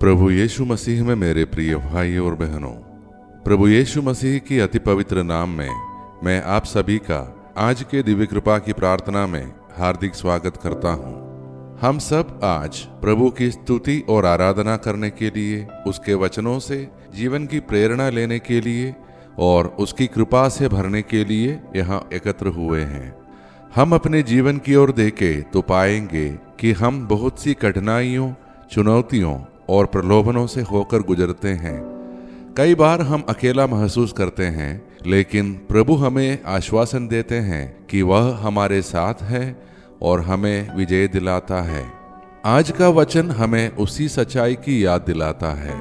प्रभु यीशु मसीह में मेरे प्रिय भाई और बहनों, प्रभु यीशु मसीह की अति पवित्र नाम में मैं आप सभी का आज के दिव्य कृपा की प्रार्थना में हार्दिक स्वागत करता हूँ। हम सब आज प्रभु की स्तुति और आराधना करने के लिए, उसके वचनों से जीवन की प्रेरणा लेने के लिए और उसकी कृपा से भरने के लिए यहाँ एकत्र हुए हैं। हम अपने जीवन की ओर देखें तो पाएंगे कि हम बहुत सी कठिनाइयों, चुनौतियों और प्रलोभनों से होकर गुजरते हैं। कई बार हम अकेला महसूस करते हैं, लेकिन प्रभु हमें आश्वासन देते हैं कि वह हमारे साथ है और हमें विजय दिलाता है। आज का वचन हमें उसी सच्चाई की याद दिलाता है।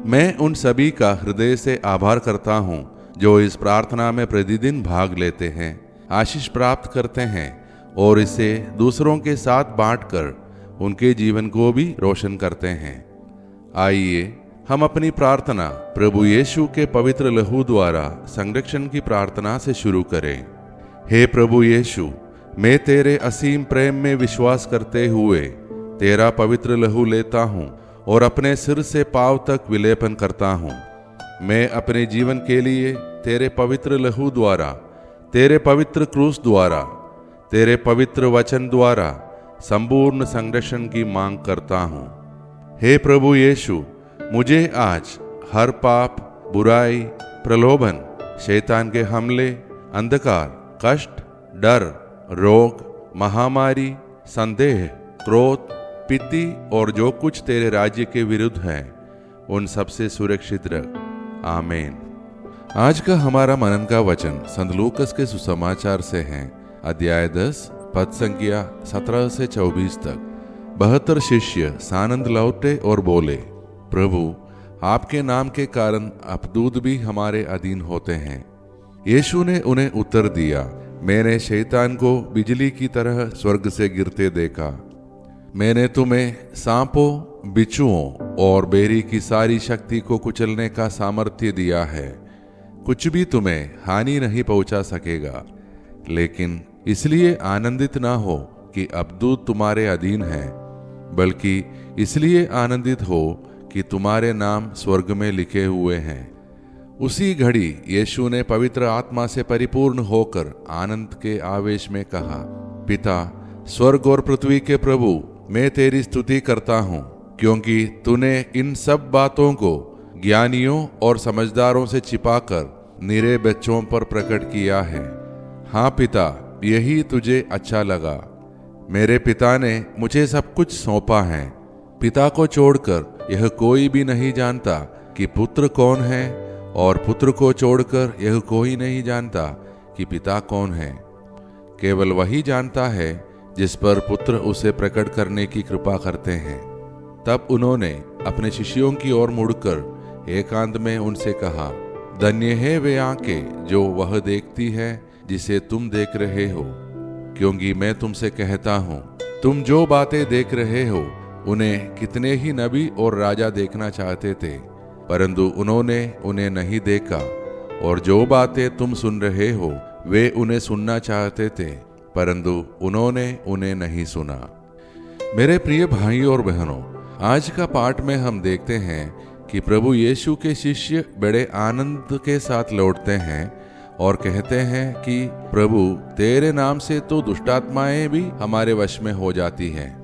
मैं उन सभी का हृदय से आभार करता हूँ जो इस प्रार्थना में प्रतिदिन भाग लेते हैं, आशीष प्राप्त करते हैं और इसे दूसरों के साथ बांटकर उनके जीवन को भी रोशन करते हैं। आइए हम अपनी प्रार्थना प्रभु यीशु के पवित्र लहू द्वारा संरक्षण की प्रार्थना से शुरू करें। हे प्रभु यीशु, मैं तेरे असीम प्रेम में विश्वास करते हुए तेरा पवित्र लहू लेता हूँ और अपने सिर से पांव तक विलेपन करता हूँ। मैं अपने जीवन के लिए तेरे पवित्र लहू द्वारा, तेरे पवित्र क्रूस द्वारा, तेरे पवित्र वचन द्वारा संपूर्ण संरक्षण की मांग करता हूँ। हे प्रभु यीशु, मुझे आज हर पाप, बुराई, प्रलोभन, शैतान के हमले, अंधकार, कष्ट, डर, रोग, महामारी, संदेह, क्रोध, पित्ती और जो कुछ तेरे राज्य के विरुद्ध है, उन सबसे सुरक्षित रख। आमीन। आज का हमारा मनन का वचन संत लूकस के सुसमाचार से है, अध्याय 10 पद संख्या 17 से 24 तक। 72 शिष्य सानंद लौटे और बोले, प्रभु, आपके नाम के कारण अपदूत भी हमारे अधीन होते हैं। यीशु ने उन्हें उत्तर दिया, मैंने शैतान को बिजली की तरह स्वर्ग से गिरते देखा। मैंने तुम्हें सांपों, बिच्छुओं और बेरी की सारी शक्ति को कुचलने का सामर्थ्य दिया है। कुछ भी तुम्हें हानि नहीं पहुंचा सकेगा। लेकिन इसलिए आनंदित ना हो कि अपदूत तुम्हारे अधीन है, बल्कि इसलिए आनंदित हो कि तुम्हारे नाम स्वर्ग में लिखे हुए हैं। उसी घड़ी यीशु ने पवित्र आत्मा से परिपूर्ण होकर आनंद के आवेश में कहा, पिता, स्वर्ग और पृथ्वी के प्रभु, मैं तेरी स्तुति करता हूँ, क्योंकि तूने इन सब बातों को ज्ञानियों और समझदारों से छिपाकर निरे बच्चों पर प्रकट किया है। हाँ पिता, यही तुझे अच्छा लगा। मेरे पिता ने मुझे सब कुछ सौंपा है। पिता को छोड़कर यह कोई भी नहीं जानता कि पुत्र कौन है, और पुत्र को छोड़कर यह कोई नहीं जानता कि पिता कौन है। केवल वही जानता है जिस पर पुत्र उसे प्रकट करने की कृपा करते हैं। तब उन्होंने अपने शिष्यों की ओर मुड़कर एकांत में उनसे कहा, धन्य है वे आंखें जो वह देखती है जिसे तुम देख रहे हो, क्योंकि मैं तुमसे कहता हूँ, तुम जो बातें देख रहे हो उन्हें कितने ही नबी और राजा देखना चाहते थे, परंतु उन्होंने उन्हें नहीं देखा। और जो बातें तुम सुन रहे हो वे उन्हें सुनना चाहते थे, परंतु उन्होंने उन्हें नहीं सुना। मेरे प्रिय भाई और बहनों, आज का पाठ में हम देखते हैं कि प्रभु यीशु के शिष्य बड़े आनंद के साथ लौटते हैं और कहते हैं कि प्रभु, तेरे नाम से तो दुष्टात्माएं भी हमारे वश में हो जाती हैं।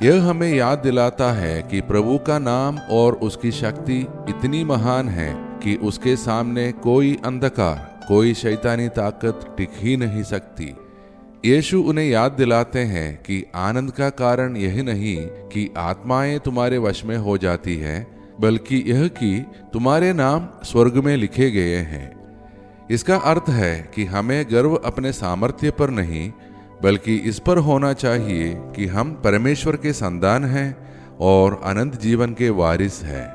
यह हमें याद दिलाता है कि प्रभु का नाम और उसकी शक्ति इतनी महान है कि उसके सामने कोई अंधकार, कोई शैतानी ताकत टिक ही नहीं सकती। यीशु उन्हें याद दिलाते हैं कि आनंद का कारण यह नहीं कि आत्माएं तुम्हारे वश में हो जाती है, बल्कि यह कि तुम्हारे नाम स्वर्ग में लिखे गए हैं। इसका अर्थ है कि हमें गर्व अपने सामर्थ्य पर नहीं, बल्कि इस पर होना चाहिए कि हम परमेश्वर के संतान हैं और अनंत जीवन के वारिस हैं।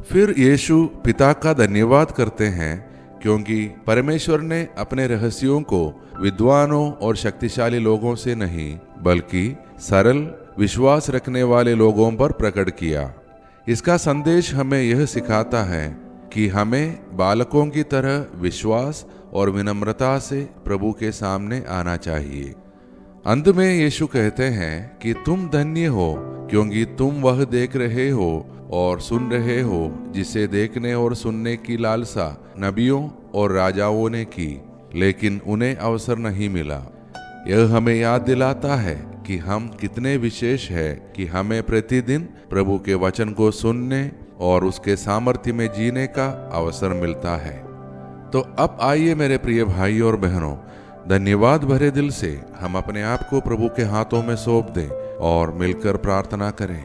फिर यीशु पिता का धन्यवाद करते हैं, क्योंकि परमेश्वर ने अपने रहस्यों को विद्वानों और शक्तिशाली लोगों से नहीं, बल्कि सरल, विश्वास रखने वाले लोगों पर प्रकट किया। इसका संदेश हमें यह सिखाता है कि हमें बालकों की तरह विश्वास और विनम्रता से प्रभु के सामने आना चाहिए। अंत में यीशु कहते हैं कि तुम धन्य हो, क्योंकि तुम वह देख रहे हो और सुन रहे हो जिसे देखने और सुनने की लालसा नबियों और राजाओं ने की, लेकिन उन्हें अवसर नहीं मिला। यह हमें याद दिलाता है कि हम कितने विशेष हैं कि हमें प्रतिदिन प्रभु के वचन को सुनने और उसके सामर्थ्य में जीने का अवसर मिलता है। तो अब आइए मेरे प्रिय भाई और बहनों, धन्यवाद भरे दिल से हम अपने आप को प्रभु के हाथों में सौंप दें और मिलकर प्रार्थना करें।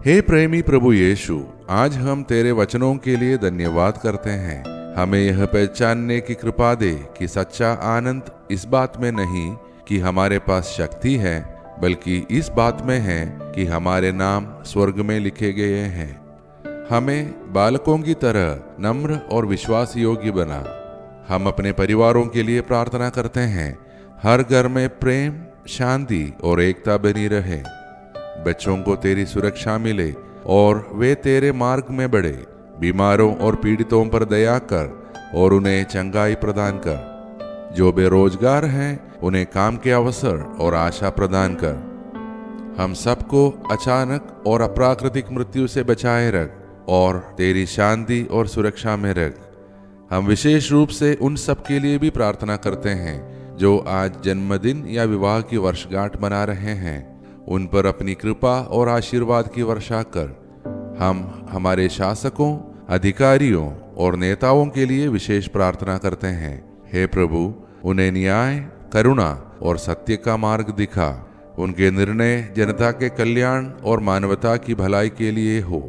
हे प्रेमी प्रभु यीशु, आज हम तेरे वचनों के लिए धन्यवाद करते हैं। हमें यह पहचानने की कृपा दे कि सच्चा आनंद इस बात में नहीं कि हमारे पास शक्ति है, बल्कि इस बात में है कि हमारे नाम स्वर्ग में लिखे गए हैं। हमें बालकों की तरह नम्र और विश्वास योग्य बना। हम अपने परिवारों के लिए प्रार्थना करते हैं। हर घर में प्रेम, शांति और एकता बनी रहे। बच्चों को तेरी सुरक्षा मिले और वे तेरे मार्ग में बढ़े। बीमारों और पीड़ितों पर दया कर और उन्हें चंगाई प्रदान कर। जो बेरोजगार हैं उन्हें काम के अवसर और आशा प्रदान कर। हम सबको अचानक और अप्राकृतिक मृत्यु से बचाए रख और तेरी शांति और सुरक्षा में रख। हम विशेष रूप से उन सब के लिए भी प्रार्थना करते हैं जो आज जन्मदिन या विवाह की वर्षगांठ मना रहे हैं। उन पर अपनी कृपा और आशीर्वाद की वर्षा कर। हम हमारे शासकों, अधिकारियों और नेताओं के लिए विशेष प्रार्थना करते हैं। हे प्रभु, उन्हें न्याय, करुणा और सत्य का मार्ग दिखा। उनके निर्णय जनता के कल्याण और मानवता की भलाई के लिए हो।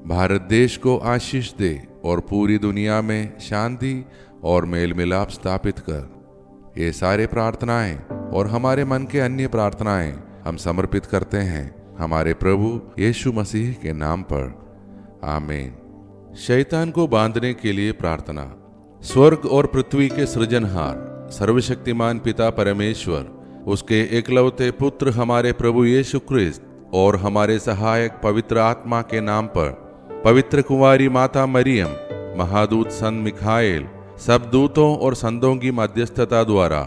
भारत देश को आशीष दे और पूरी दुनिया में शांति और मेल मिलाप स्थापित कर। ये सारे प्रार्थनाएं और हमारे मन के अन्य प्रार्थनाएं हम समर्पित करते हैं हमारे प्रभु यीशु मसीह के नाम पर, आमीन। शैतान को बांधने के लिए प्रार्थना। स्वर्ग और पृथ्वी के सृजनहार सर्वशक्तिमान पिता परमेश्वर, उसके एकलौते पुत्र हमारे प्रभु यीशु क्रिस्त और हमारे सहायक पवित्र आत्मा के नाम पर, पवित्र कुंवारी माता मरियम, महादूत संत मिखाएल, सब दूतों और संतों की मध्यस्थता द्वारा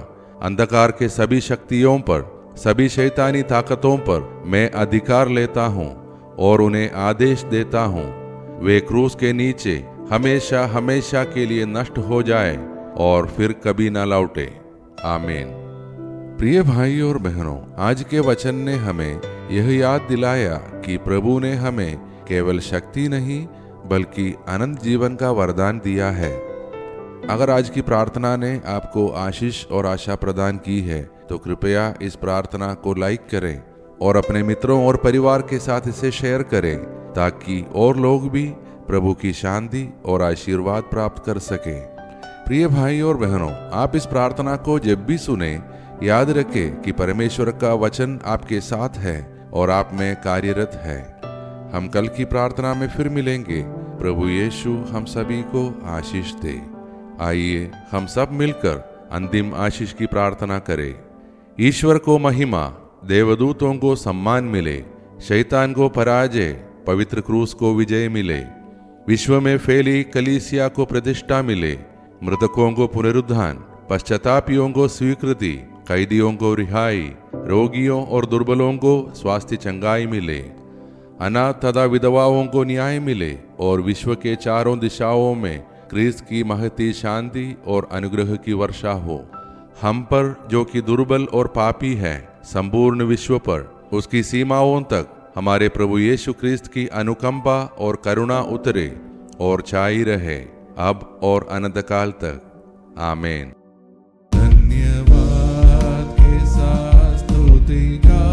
अंधकार के सभी शक्तियों पर, सभी शैतानी ताकतों पर मैं अधिकार लेता हूँ और उन्हें आदेश देता हूँ, वे क्रूस के नीचे हमेशा हमेशा के लिए नष्ट हो जाए और फिर कभी न लौटे, आमीन। प्रिय भाई और बहनों, आज के वचन ने हमें यह याद दिलाया कि प्रभु ने हमें केवल शक्ति नहीं बल्कि अनंत जीवन का वरदान दिया है। अगर आज की प्रार्थना ने आपको आशीष और आशा प्रदान की है तो कृपया इस प्रार्थना को लाइक करें और अपने मित्रों और परिवार के साथ इसे शेयर करें ताकि और लोग भी प्रभु की शांति और आशीर्वाद प्राप्त कर सकें। प्रिय भाई और बहनों, आप इस प्रार्थना को जब भी सुने याद रखें कि परमेश्वर का वचन आपके साथ है और आप में कार्यरत है। हम कल की प्रार्थना में फिर मिलेंगे। प्रभु यीशु हम सभी को आशीष दे। आइए हम सब मिलकर अंतिम आशीष की प्रार्थना करें। ईश्वर को महिमा, देवदूतों को सम्मान मिले, शैतान को पराजय, पवित्र क्रूस को विजय मिले, विश्व में फैली कलीसिया को प्रतिष्ठा मिले, मृतकों को पुनरुत्थान, पश्चातापियों को स्वीकृति, कैदियों को रिहाई, रोगियों और दुर्बलों को स्वास्थ्य चंगाई मिले, अनाथ तथा विधवाओं को न्याय मिले और विश्व के चारों दिशाओं में क्रिस्त की महती शांति और अनुग्रह की वर्षा हो। हम पर जो कि दुर्बल और पापी है, संपूर्ण विश्व पर उसकी सीमाओं तक हमारे प्रभु यीशु क्रिस्त की अनुकंपा और करुणा उतरे और छाई रहे अब और अनंत काल तक, आमीन। धन्यवाद के साथ स्तुति का